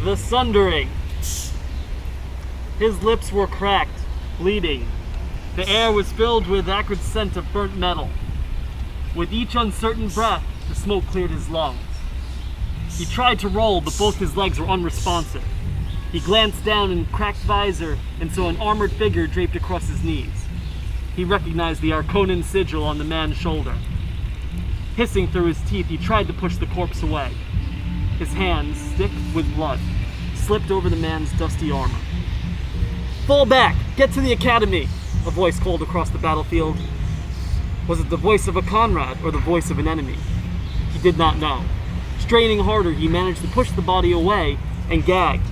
The sundering. His lips were cracked, bleeding. The air was filled with acrid scent of burnt metal. With each uncertain breath, the smoke cleared his lungs. He tried to roll, but both his legs were unresponsive. He glanced down in cracked visor and saw an armored figure draped across his knees. He recognized the Arconan sigil on the man's shoulder. Hissing through his teeth, he tried to push the corpse away. His hands, thick with blood, slipped over the man's dusty armor. "Fall back! Get to the academy!" a voice called across the battlefield. Was it the voice of a comrade or the voice of an enemy? He did not know. Straining harder, he managed to push the body away and gagged.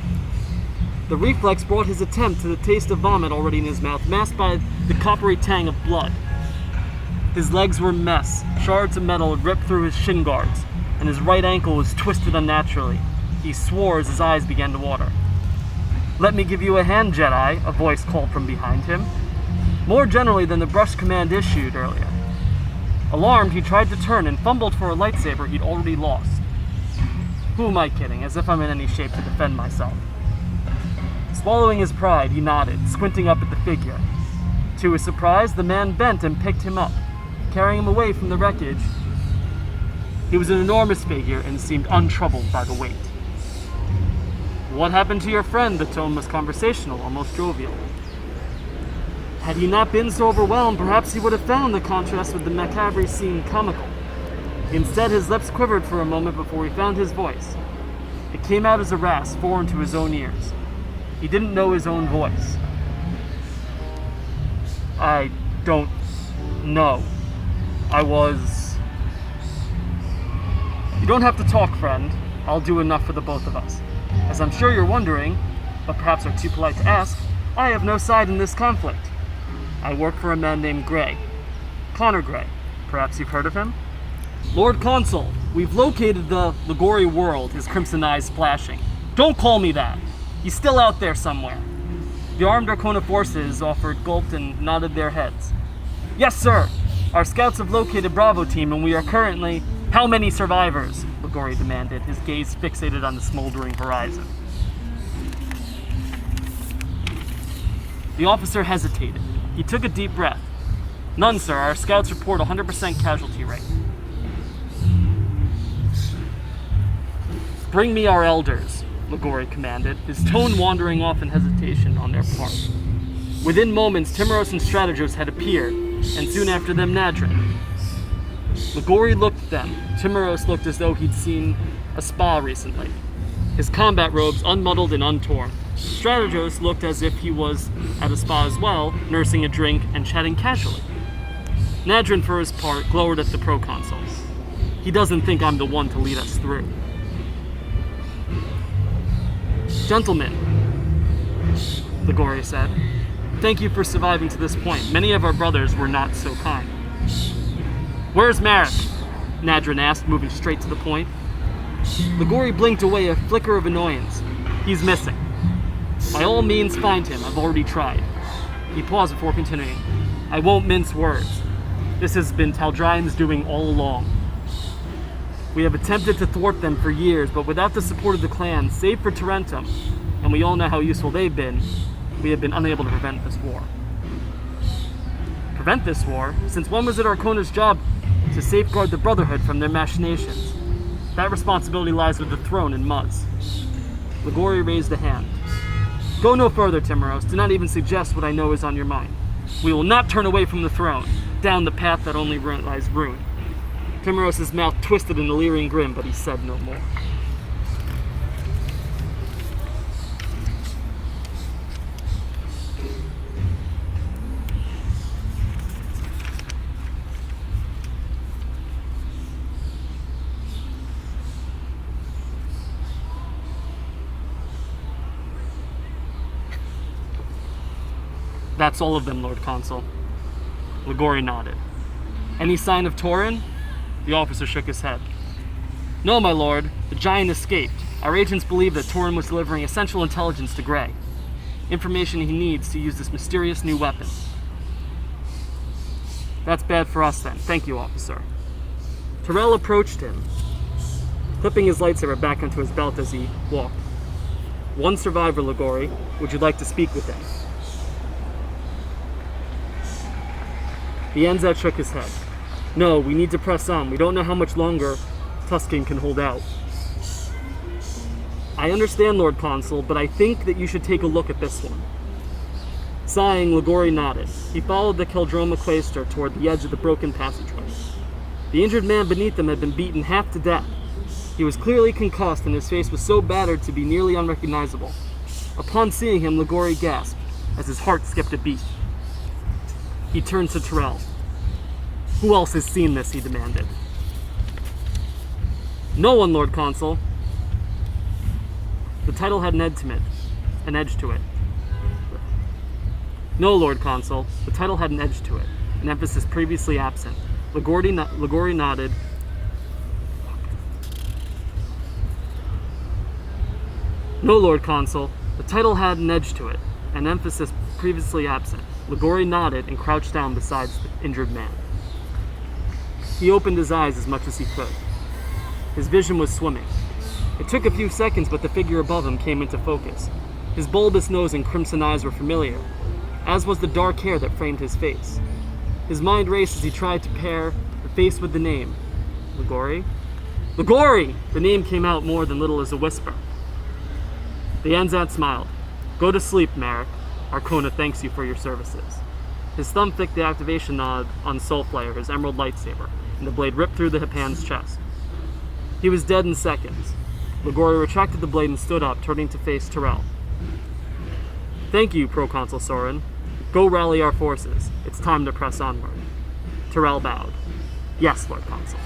The reflex brought his attempt to the taste of vomit already in his mouth, masked by the coppery tang of blood. His legs were a mess. Shards of metal had ripped through his shin guards, and his right ankle was twisted unnaturally. He swore as his eyes began to water. "Let me give you a hand, Jedi," a voice called from behind him, more generally than the brusque command issued earlier. Alarmed, he tried to turn and fumbled for a lightsaber he'd already lost. Who am I kidding? As if I'm in any shape to defend myself. Swallowing his pride, he nodded, squinting up at the figure. To his surprise, the man bent and picked him up, carrying him away from the wreckage. He was an enormous figure and seemed untroubled by the weight. "What happened to your friend?" The tone was conversational, almost jovial. Had he not been so overwhelmed, perhaps he would have found the contrast with the macabre scene comical. Instead, his lips quivered for a moment before he found his voice. It came out as a rasp foreign to his own ears. He didn't know his own voice. "I don't know. I was..." "You don't have to talk, friend. I'll do enough for the both of us. As I'm sure you're wondering, but perhaps are too polite to ask, I have no side in this conflict. I work for a man named Gray. Connor Gray. Perhaps you've heard of him?" "Lord Consul, we've located the Ligori world," his crimson eyes flashing. "Don't call me that. He's still out there somewhere." The armed Arcona forces offered, gulped, and nodded their heads. "Yes, sir. Our scouts have located Bravo Team, and we are currently..." "How many survivors?" Ligori demanded, his gaze fixated on the smoldering horizon. The officer hesitated. He took a deep breath. "None, sir. Our scouts report 100% casualty rate." "Bring me our elders," Ligori commanded, his tone wandering off in hesitation on their part. Within moments, Timuros and Strategos had appeared, and soon after them, Nadrin. Ligori looked at them. Timuros looked as though he'd seen a spa recently, his combat robes unmuddled and untorn. Strategos looked as if he was at a spa as well, nursing a drink and chatting casually. Nadrin, for his part, glowered at the proconsuls. "He doesn't think I'm the one to lead us through." "Gentlemen," Ligori said, "thank you for surviving to this point. Many of our brothers were not so kind." "Where's Marek?" Nadrin asked, moving straight to the point. Ligori blinked away, a flicker of annoyance. "He's missing. By all means, find him. I've already tried." He paused before continuing. "I won't mince words. This has been Tal'Drein's doing all along. We have attempted to thwart them for years, but without the support of the clan, save for Tarentum, and we all know how useful they've been, we have been unable to prevent this war." "Prevent this war? Since when was it Arcona's job to safeguard the Brotherhood from their machinations? That responsibility lies with the throne and Muz." Ligori raised a hand. "Go no further, Timuros. Do not even suggest what I know is on your mind. We will not turn away from the throne, down the path that only lies ruin." Timuros' mouth twisted in a leering grin, but he said no more. "That's all of them, Lord Consul." Ligori nodded. "Any sign of Torin?" The officer shook his head. "No, my lord. The giant escaped. Our agents believe that Torin was delivering essential intelligence to Gray. Information he needs to use this mysterious new weapon." "That's bad for us then. Thank you, officer." Terrell approached him, clipping his lightsaber back onto his belt as he walked. One survivor, Ligori. Would you like to speak with him? The Anzat shook his head. No, we need to press on. We don't know how much longer Tuscan can hold out. I understand, Lord Consul, but I think that you should take a look at this one. Sighing, Ligori nodded. He followed the Keldroma Quaestor toward the edge of the broken passageway. The injured man beneath him had been beaten half to death. He was clearly concussed, and his face was so battered to be nearly unrecognizable. Upon seeing him, Ligori gasped, as his heart skipped a beat. He turned to Terrell. Who else has seen this? He demanded. No one, Lord Consul. The title had an edge to it. No, Lord Consul. The title had an edge to it, an emphasis previously absent. Ligori nodded. No, Lord Consul. The title had an edge to it, an emphasis previously absent. Ligori nodded and crouched down beside the injured man. He opened his eyes as much as he could. His vision was swimming. It took a few seconds, but the figure above him came into focus. His bulbous nose and crimson eyes were familiar, as was the dark hair that framed his face. His mind raced as he tried to pair the face with the name. Ligori? Ligori! The name came out more than little as a whisper. The Anzat smiled. Go to sleep, Merrick. Arcona thanks you for your services. His thumb flicked the activation nod on Soulflare, his emerald lightsaber, and the blade ripped through the Hapan's chest. He was dead in seconds. Ligori retracted the blade and stood up, turning to face Terrell. Thank you, Proconsul Soren. Go rally our forces. It's time to press onward. Terrell bowed. Yes, Lord Consul.